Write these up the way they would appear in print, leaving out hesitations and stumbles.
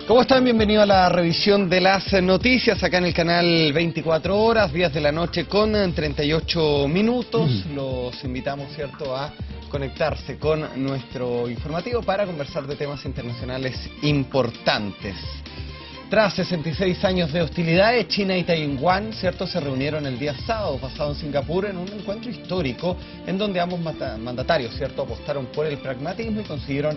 ¿Cómo están? Bienvenidos a la revisión de las noticias acá en el canal 24 horas, 10 de la noche con 38 minutos. Los invitamos, ¿cierto?, a conectarse con nuestro informativo para conversar de temas internacionales importantes. Tras 66 años de hostilidades, China y Taiwán, ¿cierto?, se reunieron el día sábado pasado en Singapur en un encuentro histórico en donde ambos mandatarios, ¿cierto?, apostaron por el pragmatismo y consiguieron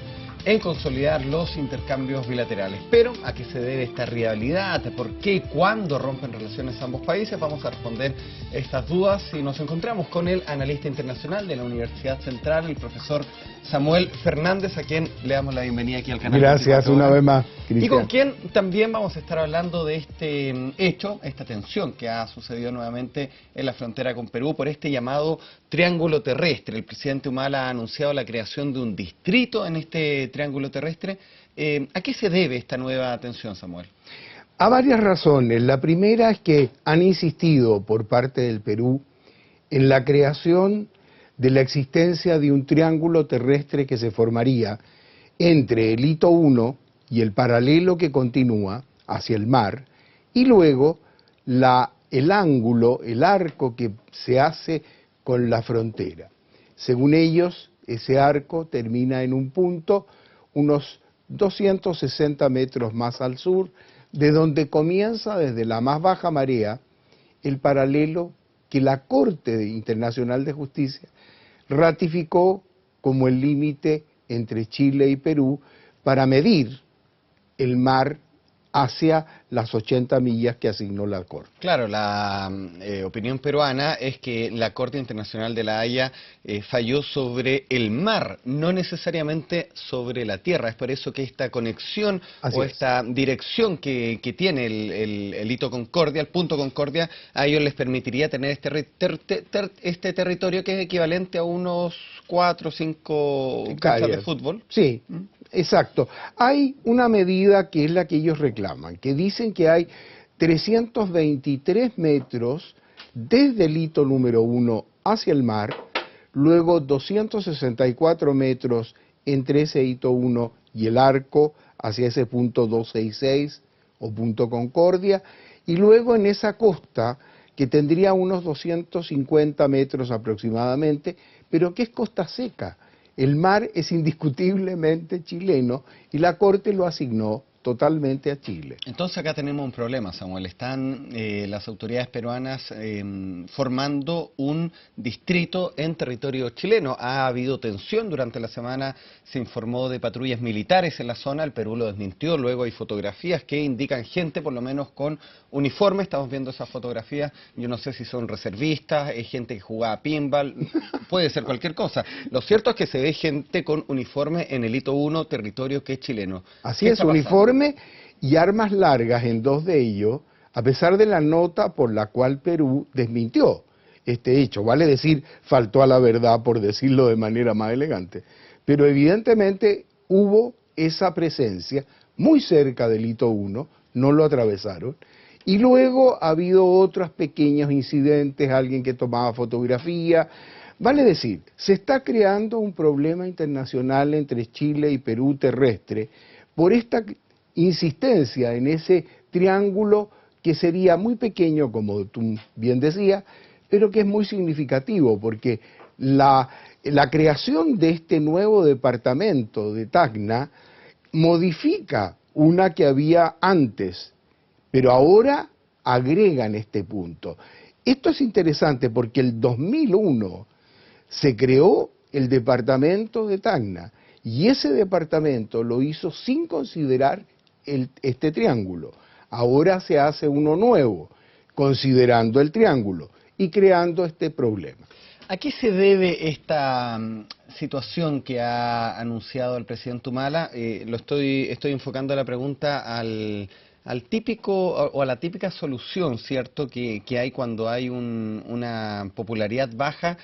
consolidar los intercambios bilaterales. Pero, ¿a qué se debe esta rivalidad? ¿Por qué y cuándo rompen relaciones ambos países? Vamos a responder estas dudas y nos encontramos con el analista internacional de la Universidad Central, el profesor Samuel Fernández, a quien le damos la bienvenida aquí al canal. Gracias, una vez más, Cristian. Y con quien también vamos a estar hablando de este hecho, esta tensión que ha sucedido nuevamente en la frontera con Perú por este llamado triángulo terrestre. El presidente Humala ha anunciado la creación de un distrito en este triángulo terrestre. ¿A qué se debe esta nueva tensión, Samuel? A varias razones. La primera es que han insistido por parte del Perú en la creación de la existencia de un triángulo terrestre que se formaría entre el hito 1 y el paralelo que continúa hacia el mar, y luego el ángulo, el arco que se hace con la frontera. Según ellos, ese arco termina en un punto unos 260 metros más al sur, de donde comienza desde la más baja marea el paralelo que la Corte Internacional de Justicia ratificó como el límite entre Chile y Perú para medir el mar hacia las 80 millas que asignó la Corte. Claro, la opinión peruana es que la Corte Internacional de La Haya falló sobre el mar, no necesariamente sobre la tierra. Es por eso que esta conexión esta dirección que tiene el hito Concordia, el punto Concordia, a ellos les permitiría tener este territorio que es equivalente a unos 4 o 5 canchas de fútbol. Sí. Exacto. Hay una medida que es la que ellos reclaman, que dicen que hay 323 metros desde el hito número 1 hacia el mar, luego 264 metros entre ese hito 1 y el arco hacia ese punto 266 o punto Concordia, y luego en esa costa que tendría unos 250 metros aproximadamente, pero que es costa seca. El mar es indiscutiblemente chileno y la Corte lo asignó totalmente a Chile. Entonces acá tenemos un problema, Samuel. Están las autoridades peruanas formando un distrito en territorio chileno. Ha habido tensión durante la semana, se informó de patrullas militares en la zona, el Perú lo desmintió, luego hay fotografías que indican gente, por lo menos con uniforme, estamos viendo esas fotografías, yo no sé si son reservistas, es gente que jugaba pinball, puede ser cualquier cosa. Lo cierto es que se ve gente con uniforme en el hito 1, territorio que es chileno. Así es, uniforme y armas largas en dos de ellos, a pesar de la nota por la cual Perú desmintió este hecho. Vale decir, faltó a la verdad, por decirlo de manera más elegante. Pero evidentemente hubo esa presencia muy cerca del hito 1, no lo atravesaron, y luego ha habido otros pequeños incidentes, alguien que tomaba fotografía. Vale decir, se está creando un problema internacional entre Chile y Perú terrestre por esta insistencia en ese triángulo que sería muy pequeño, como tú bien decías, pero que es muy significativo, porque la creación de este nuevo departamento de Tacna modifica una que había antes, pero ahora agregan este punto. Esto es interesante porque el 2001 se creó el departamento de Tacna y ese departamento lo hizo sin considerar este triángulo. Ahora se hace uno nuevo, considerando el triángulo y creando este problema. ¿A qué se debe esta situación que ha anunciado el presidente Humala? Estoy enfocando la pregunta al típico o a la típica solución, ¿cierto?, que hay cuando hay una popularidad baja,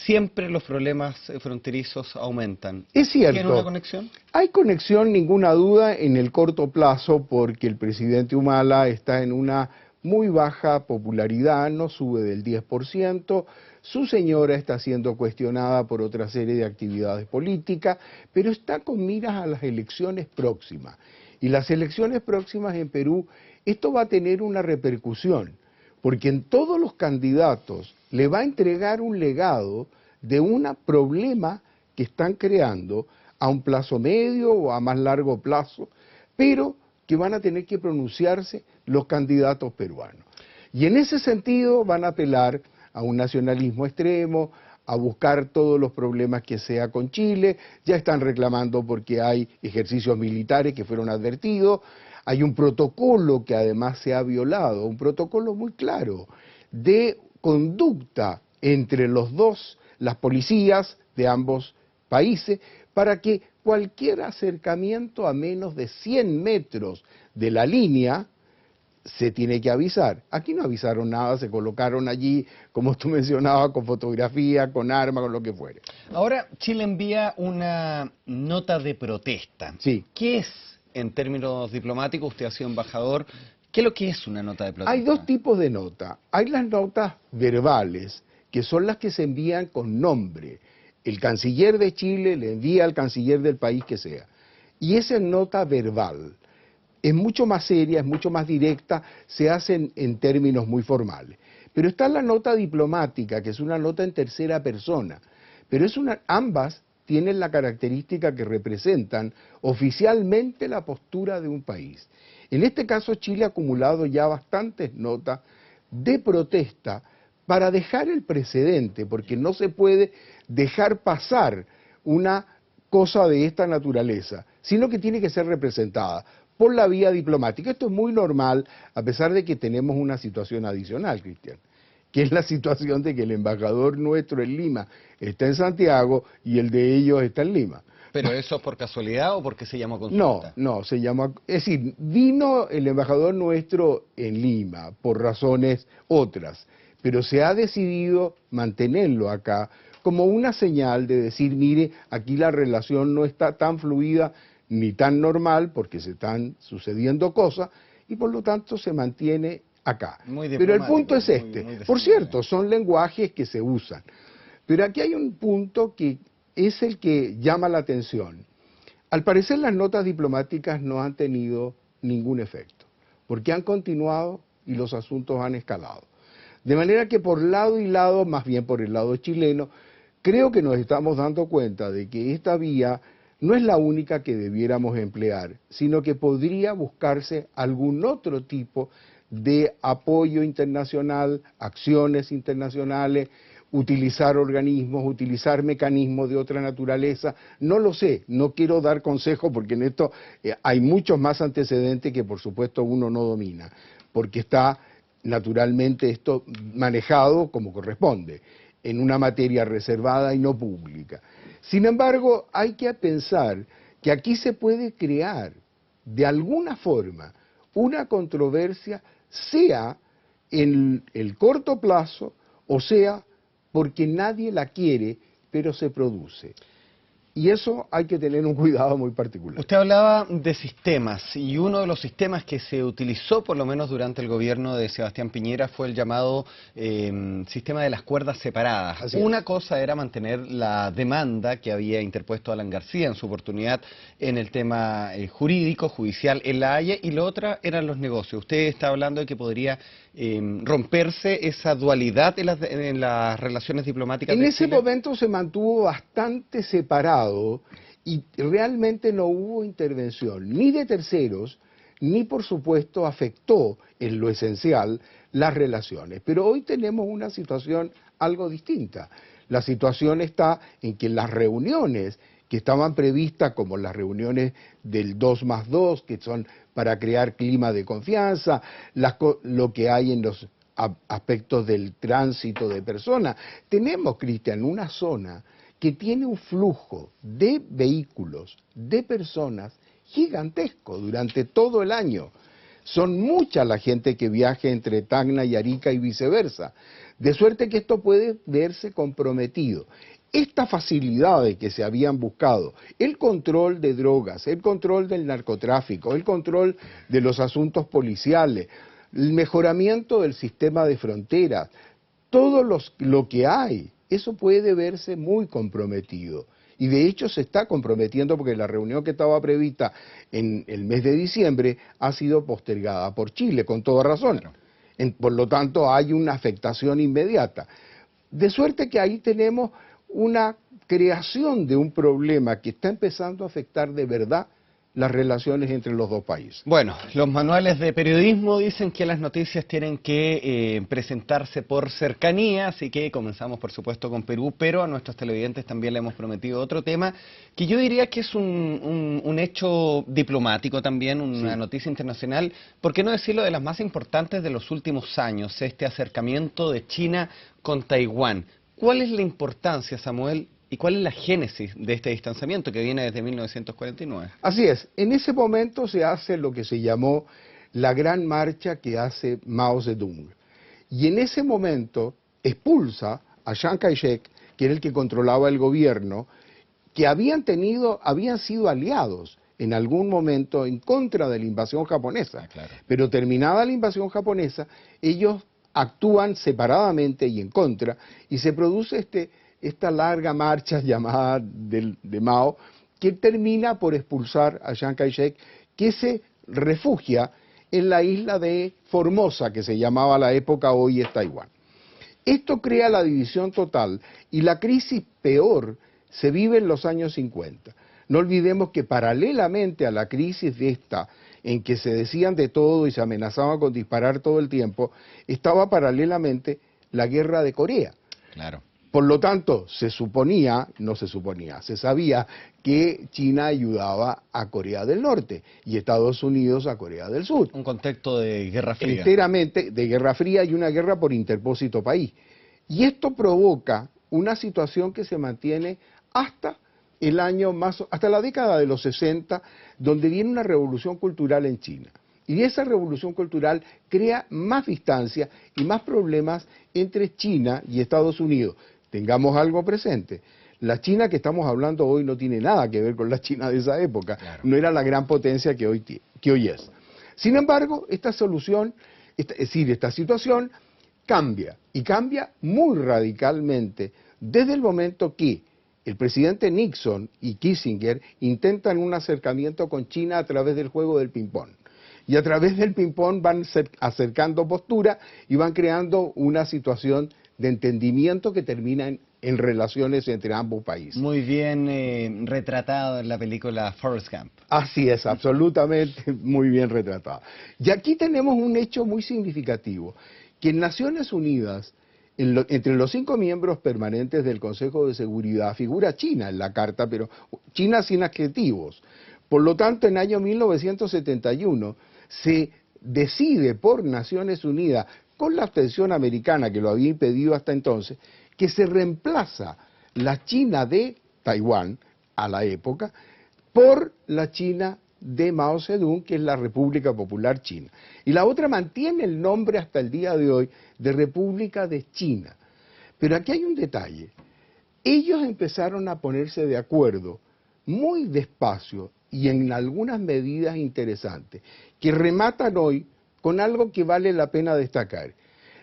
siempre los problemas fronterizos aumentan. Es cierto. ¿Tiene una conexión? Hay conexión, ninguna duda, en el corto plazo, porque el presidente Humala está en una muy baja popularidad, no sube del 10%, su señora está siendo cuestionada por otra serie de actividades políticas, pero está con miras a las elecciones próximas. Y las elecciones próximas en Perú, esto va a tener una repercusión, porque en todos los candidatos le va a entregar un legado de un problema que están creando a un plazo medio o a más largo plazo, pero que van a tener que pronunciarse los candidatos peruanos. Y en ese sentido van a apelar a un nacionalismo extremo, a buscar todos los problemas que sea con Chile, ya están reclamando porque hay ejercicios militares que fueron advertidos, hay un protocolo que además se ha violado, un protocolo muy claro de conducta entre los dos, las policías de ambos países, para que cualquier acercamiento a menos de 100 metros de la línea se tiene que avisar. Aquí no avisaron nada, se colocaron allí, como tú mencionabas, con fotografía, con armas, con lo que fuere. Ahora Chile envía una nota de protesta. Sí. ¿Qué es, en términos diplomáticos, usted ha sido embajador, qué es lo que es una nota de protesta? Hay dos tipos de nota. Hay las notas verbales, que son las que se envían con nombre. El canciller de Chile le envía al canciller del país que sea. Y esa nota verbal es mucho más seria, es mucho más directa, se hacen en términos muy formales. Pero está la nota diplomática, que es una nota en tercera persona. Pero ambas tienen la característica que representan oficialmente la postura de un país. En este caso, Chile ha acumulado ya bastantes notas de protesta para dejar el precedente, porque no se puede dejar pasar una cosa de esta naturaleza, sino que tiene que ser representada por la vía diplomática. Esto es muy normal, a pesar de que tenemos una situación adicional, Cristian, que es la situación de que el embajador nuestro en Lima está en Santiago y el de ellos está en Lima. ¿Pero eso es por casualidad o porque se llama consulta? No, se llama, es decir, vino el embajador nuestro en Lima por razones otras, pero se ha decidido mantenerlo acá como una señal de decir, mire, aquí la relación no está tan fluida ni tan normal porque se están sucediendo cosas y por lo tanto se mantiene acá. Pero el punto es este. Por cierto, son lenguajes que se usan. Pero aquí hay un punto que es el que llama la atención. Al parecer las notas diplomáticas no han tenido ningún efecto, porque han continuado y los asuntos han escalado. De manera que por lado y lado, más bien por el lado chileno, creo que nos estamos dando cuenta de que esta vía no es la única que debiéramos emplear, sino que podría buscarse algún otro tipo de apoyo internacional, acciones internacionales, utilizar organismos, utilizar mecanismos de otra naturaleza. No lo sé, no quiero dar consejos porque en esto hay muchos más antecedentes que por supuesto uno no domina, porque está naturalmente esto manejado como corresponde, en una materia reservada y no pública. Sin embargo, hay que pensar que aquí se puede crear de alguna forma una controversia, sea en el corto plazo o sea porque nadie la quiere, pero se produce. Y eso hay que tener un cuidado muy particular. Usted hablaba de sistemas, y uno de los sistemas que se utilizó, por lo menos durante el gobierno de Sebastián Piñera, fue el llamado sistema de las cuerdas separadas. Una cosa era mantener la demanda que había interpuesto Alan García en su oportunidad en el tema jurídico, judicial en La Haya, y la otra eran los negocios. Usted está hablando de que podría romperse esa dualidad en las relaciones diplomáticas de ese Chile. momento se mantuvo bastante separado y realmente no hubo intervención ni de terceros, ni por supuesto afectó en lo esencial las relaciones. Pero hoy tenemos una situación algo distinta. La situación está en que las reuniones que estaban previstas, como las reuniones del 2+2, que son para crear clima de confianza, lo que hay en los aspectos del tránsito de personas. Tenemos, Cristian, una zona que tiene un flujo de vehículos, de personas, gigantesco durante todo el año. Son mucha la gente que viaja entre Tacna y Arica y viceversa, de suerte que esto puede verse comprometido. Estas facilidades que se habían buscado, el control de drogas, el control del narcotráfico, el control de los asuntos policiales, el mejoramiento del sistema de fronteras, todo lo que hay, eso puede verse muy comprometido. Y de hecho se está comprometiendo porque la reunión que estaba prevista en el mes de diciembre ha sido postergada por Chile, con toda razón. Claro. Por lo tanto, hay una afectación inmediata. De suerte que ahí tenemos una creación de un problema que está empezando a afectar de verdad las relaciones entre los dos países. Bueno, los manuales de periodismo dicen que las noticias tienen que presentarse por cercanía, así que comenzamos por supuesto con Perú, pero a nuestros televidentes también le hemos prometido otro tema que yo diría que es un hecho diplomático también, una noticia internacional, por qué no decirlo, de las más importantes de los últimos años, este acercamiento de China con Taiwán. ¿Cuál es la importancia, Samuel? ¿Y cuál es la génesis de este distanciamiento que viene desde 1949? Así es, en ese momento se hace lo que se llamó la gran marcha que hace Mao Zedong. Y en ese momento expulsa a Chiang Kai-shek, que era el que controlaba el gobierno, que habían sido aliados en algún momento en contra de la invasión japonesa. Claro. Pero terminada la invasión japonesa, ellos actúan separadamente y en contra, y se produce esta larga marcha llamada de Mao, que termina por expulsar a Chiang Kai-shek, que se refugia en la isla de Formosa, que se llamaba a la época, hoy es Taiwán. Esto crea la división total y la crisis peor se vive en los años 50. No olvidemos que paralelamente a la crisis de esta, en que se decían de todo y se amenazaban con disparar todo el tiempo, estaba paralelamente la guerra de Corea. Claro. Por lo tanto, se sabía que China ayudaba a Corea del Norte y Estados Unidos a Corea del Sur. Un contexto de Guerra Fría. Enteramente de Guerra Fría y una guerra por interpósito país. Y esto provoca una situación que se mantiene hasta hasta la década de los 60, donde viene una revolución cultural en China. Y esa revolución cultural crea más distancia y más problemas entre China y Estados Unidos. Tengamos algo presente. La China que estamos hablando hoy no tiene nada que ver con la China de esa época. Claro. No era la gran potencia que hoy es. Sin embargo, esta situación cambia, y cambia muy radicalmente desde el momento que el presidente Nixon y Kissinger intentan un acercamiento con China a través del juego del ping-pong. Y a través del ping-pong van acercando postura y van creando una situación de entendimiento que termina en relaciones entre ambos países. Muy bien retratado en la película Forrest Gump. Así es, absolutamente muy bien retratado. Y aquí tenemos un hecho muy significativo, que en Naciones Unidas, entre los 5 miembros permanentes del Consejo de Seguridad, figura China en la carta, pero China sin adjetivos. Por lo tanto, en el año 1971 se decide por Naciones Unidas, con la abstención americana que lo había impedido hasta entonces, que se reemplaza la China de Taiwán, a la época, por la China de Mao Zedong, que es la República Popular China. Y la otra mantiene el nombre hasta el día de hoy de República de China. Pero aquí hay un detalle. Ellos empezaron a ponerse de acuerdo muy despacio y en algunas medidas interesantes, que rematan hoy con algo que vale la pena destacar.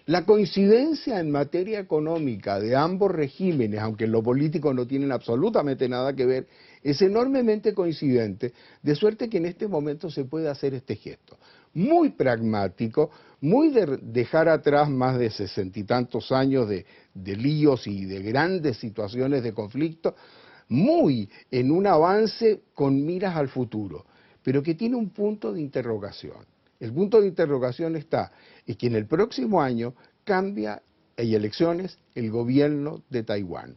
La coincidencia en materia económica de ambos regímenes, aunque en lo político no tienen absolutamente nada que ver, es enormemente coincidente, de suerte que en este momento se puede hacer este gesto. Muy pragmático, muy de dejar atrás más de 60 y tantos años de líos y de grandes situaciones de conflicto, muy en un avance con miras al futuro, pero que tiene un punto de interrogación. El punto de interrogación está en que en el próximo año cambia, hay elecciones, el gobierno de Taiwán.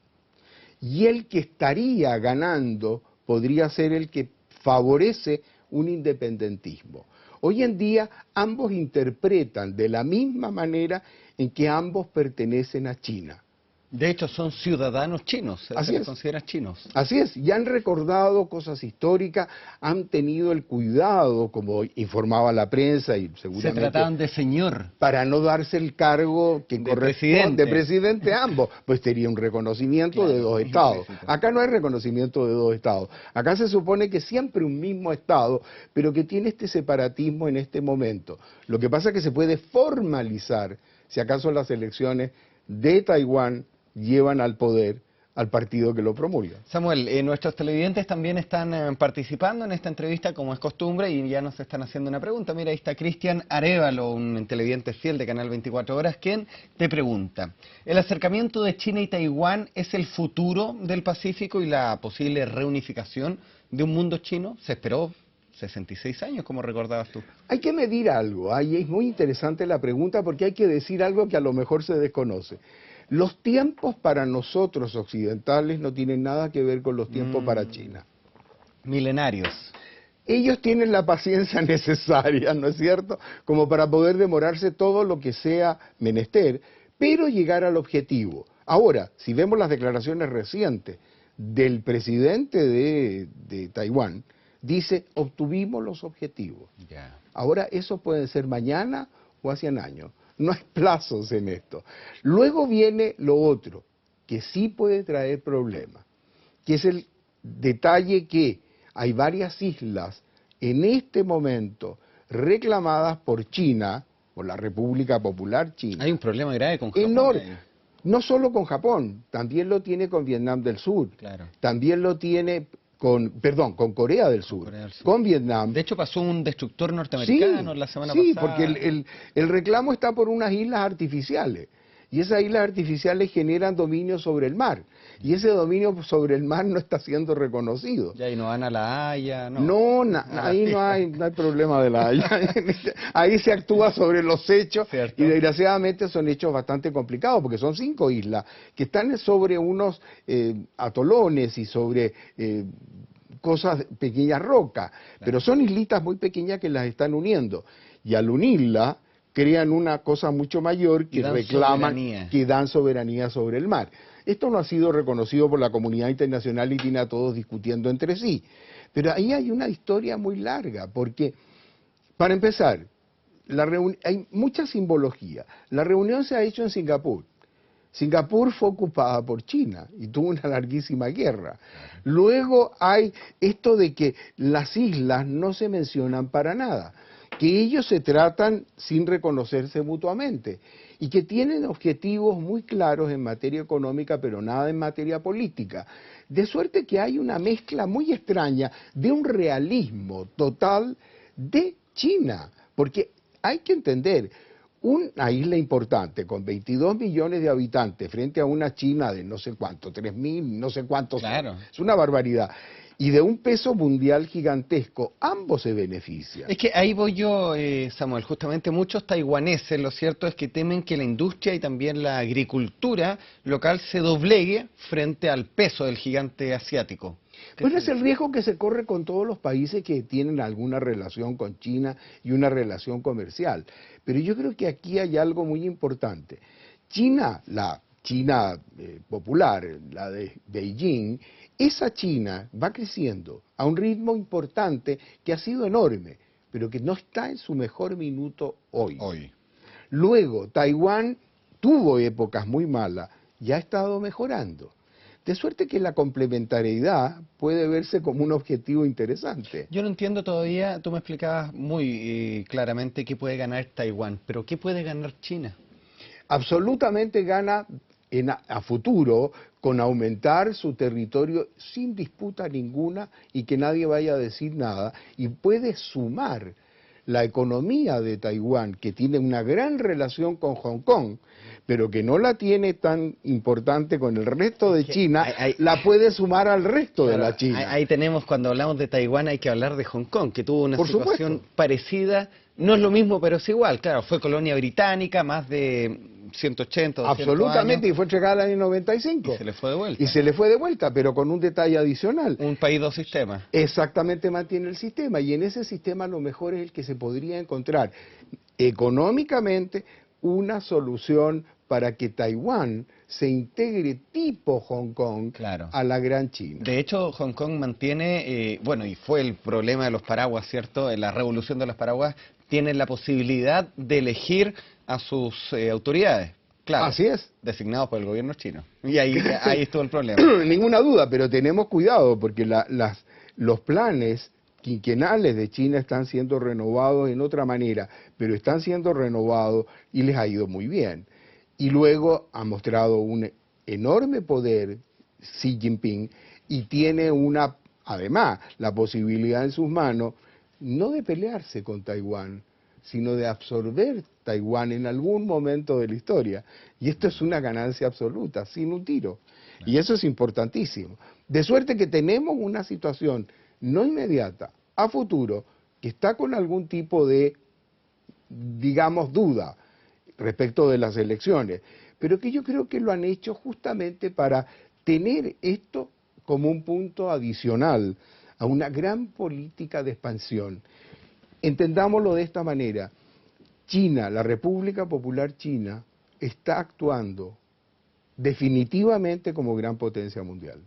Y el que estaría ganando podría ser el que favorece un independentismo. Hoy en día ambos interpretan de la misma manera en que ambos pertenecen a China. De hecho, son ciudadanos chinos, se les considera chinos. Así es, y han recordado cosas históricas, han tenido el cuidado, como informaba la prensa y seguramente... Se trataban de señor. Para no darse el cargo que corresponde de presidente a ambos, pues sería un reconocimiento de dos estados. Acá no hay reconocimiento de dos estados. Acá se supone que siempre un mismo estado, pero que tiene este separatismo en este momento. Lo que pasa es que se puede formalizar, si acaso las elecciones de Taiwán llevan al poder al partido que lo promulga. Samuel, nuestros televidentes también están participando en esta entrevista, como es costumbre, y ya nos están haciendo una pregunta. Mira, ahí está Cristian Arévalo, un televidente fiel de Canal 24 Horas, quien te pregunta: ¿el acercamiento de China y Taiwán es el futuro del Pacífico y la posible reunificación de un mundo chino? Se esperó 66 años, como recordabas tú. Hay que medir algo, ahí es muy interesante la pregunta porque hay que decir algo que a lo mejor se desconoce. Los tiempos para nosotros occidentales no tienen nada que ver con los tiempos para China. Milenarios. Ellos tienen la paciencia necesaria, ¿no es cierto?, como para poder demorarse todo lo que sea menester, pero llegar al objetivo. Ahora, si vemos las declaraciones recientes del presidente de Taiwán, dice, obtuvimos los objetivos. Ya. Ahora, eso puede ser mañana o hacia un año. No hay plazos en esto. Luego viene lo otro, que sí puede traer problemas, que es el detalle que hay varias islas en este momento reclamadas por China, por la República Popular China. Hay un problema grave con Japón. Enorme. No solo con Japón, también lo tiene con Vietnam del Sur. Claro. También lo tiene con Corea del Sur, con Vietnam. De hecho, pasó un destructor norteamericano la semana pasada. Sí, porque el reclamo está por unas islas artificiales. Y esas islas artificiales generan dominio sobre el mar. Y ese dominio sobre el mar no está siendo reconocido. Ya, y no van a La Haya, ¿no? No, ahí no hay problema de La Haya. Ahí se actúa sobre los hechos. Cierto. Y desgraciadamente son hechos bastante complicados, porque son 5 islas que están sobre unos atolones y sobre cosas, pequeñas rocas. Claro. Pero son islitas muy pequeñas que las están uniendo. Y al unirla, crean una cosa mucho mayor que reclaman, que dan soberanía sobre el mar. Esto no ha sido reconocido por la comunidad internacional y tiene a todos discutiendo entre sí. Pero ahí hay una historia muy larga, porque, para empezar, hay mucha simbología. La reunión se ha hecho en Singapur. Singapur fue ocupada por China y tuvo una larguísima guerra. Luego hay esto de que las islas no se mencionan para nada, que ellos se tratan sin reconocerse mutuamente y que tienen objetivos muy claros en materia económica, pero nada en materia política. De suerte que hay una mezcla muy extraña de un realismo total de China, porque hay que entender, una isla importante con 22 millones de habitantes frente a una China de no sé cuánto, 3.000, no sé cuántos, claro, es una barbaridad. Y de un peso mundial gigantesco, ambos se benefician. Es que ahí voy yo, Samuel, justamente muchos taiwaneses, lo cierto es que temen que la industria y también la agricultura local se doblegue frente al peso del gigante asiático. Bueno, es el riesgo que se corre con todos los países que tienen alguna relación con China y una relación comercial. Pero yo creo que aquí hay algo muy importante. China, la China popular, la de Beijing, esa China va creciendo a un ritmo importante que ha sido enorme, pero que no está en su mejor minuto hoy. Luego, Taiwán tuvo épocas muy malas y ha estado mejorando. De suerte que la complementariedad puede verse como un objetivo interesante. Yo no entiendo todavía, tú me explicabas muy claramente qué puede ganar Taiwán, pero ¿qué puede ganar China? Absolutamente gana a futuro con aumentar su territorio sin disputa ninguna y que nadie vaya a decir nada, y puede sumar la economía de Taiwán, que tiene una gran relación con Hong Kong, pero que no la tiene tan importante con el resto de China, la puede sumar al resto de la China. Ahí tenemos, cuando hablamos de Taiwán, hay que hablar de Hong Kong, que tuvo una situación parecida, no es lo mismo, pero es igual, claro, fue colonia británica, más de 180, 200 absolutamente, años. Y fue entregada en el año 95. Y se le fue de vuelta. Y se le fue de vuelta, pero con un detalle adicional. Un país, dos sistemas. Exactamente, mantiene el sistema, y en ese sistema lo mejor es el que se podría encontrar económicamente una solución para que Taiwán se integre tipo Hong Kong, claro, a la Gran China. De hecho, Hong Kong mantiene, bueno, y fue el problema de los paraguas, ¿cierto? En la revolución de los paraguas, tienen la posibilidad de elegir a sus autoridades. Claro, así es. Designados por el gobierno chino. Y ahí estuvo el problema. Ninguna duda, pero tenemos cuidado porque los planes quinquenales de China están siendo renovados en otra manera, pero están siendo renovados y les ha ido muy bien. Y luego ha mostrado un enorme poder Xi Jinping y tiene además la posibilidad en sus manos no de pelearse con Taiwán, sino de absorber Taiwán en algún momento de la historia. Y esto es una ganancia absoluta, sin un tiro. Y eso es importantísimo. De suerte que tenemos una situación no inmediata, a futuro, que está con algún tipo de, digamos, duda respecto de las elecciones, pero que yo creo que lo han hecho justamente para tener esto como un punto adicional a una gran política de expansión. Entendámoslo de esta manera. China, la República Popular China, está actuando definitivamente como gran potencia mundial.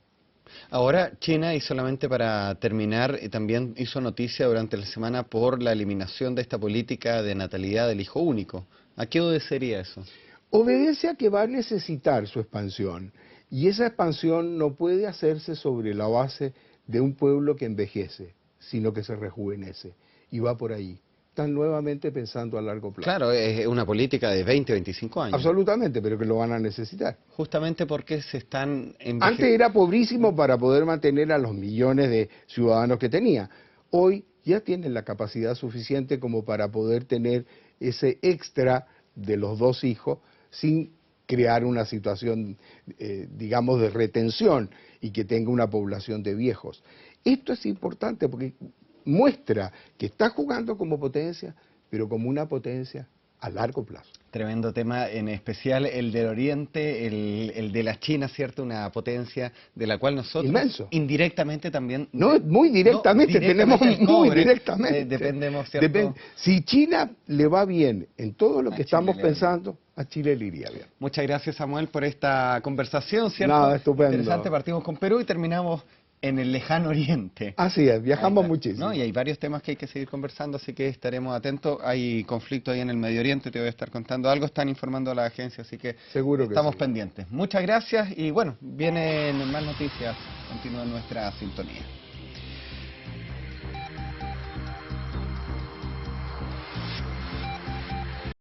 Ahora, China, y solamente para terminar, también hizo noticia durante la semana por la eliminación de esta política de natalidad del hijo único. ¿A qué obedecería eso? Obedece a que va a necesitar su expansión, y esa expansión no puede hacerse sobre la base de un pueblo que envejece, sino que se rejuvenece, y va por ahí. Están nuevamente pensando a largo plazo. Claro, es una política de 20, 25 años. Absolutamente, pero que lo van a necesitar. Justamente porque se están Antes era pobrísimo para poder mantener a los millones de ciudadanos que tenía. Hoy ya tienen la capacidad suficiente como para poder tener ese extra de los 2 hijos sin crear una situación, digamos, de retención y que tenga una población de viejos. Esto es importante porque muestra que está jugando como potencia, pero como una potencia a largo plazo. Tremendo tema, en especial el del Oriente, el de la China, ¿cierto? Una potencia de la cual nosotros inmenso. Indirectamente también... No, muy directamente, no, tenemos muy directamente. Dependemos, ¿cierto? Si China le va bien en todo lo que estamos pensando, a Chile le iría bien. Muchas gracias, Samuel, por esta conversación, ¿cierto? Nada, estupendo. Interesante, partimos con Perú y terminamos en el lejano oriente. Así es, viajamos muchísimo. ¿No? Y hay varios temas que hay que seguir conversando, así que estaremos atentos. Hay conflicto ahí en el Medio Oriente, te voy a estar contando algo, están informando a la agencia, así que seguro que estamos sí. Pendientes. Muchas gracias y bueno, vienen más noticias, continúa nuestra sintonía.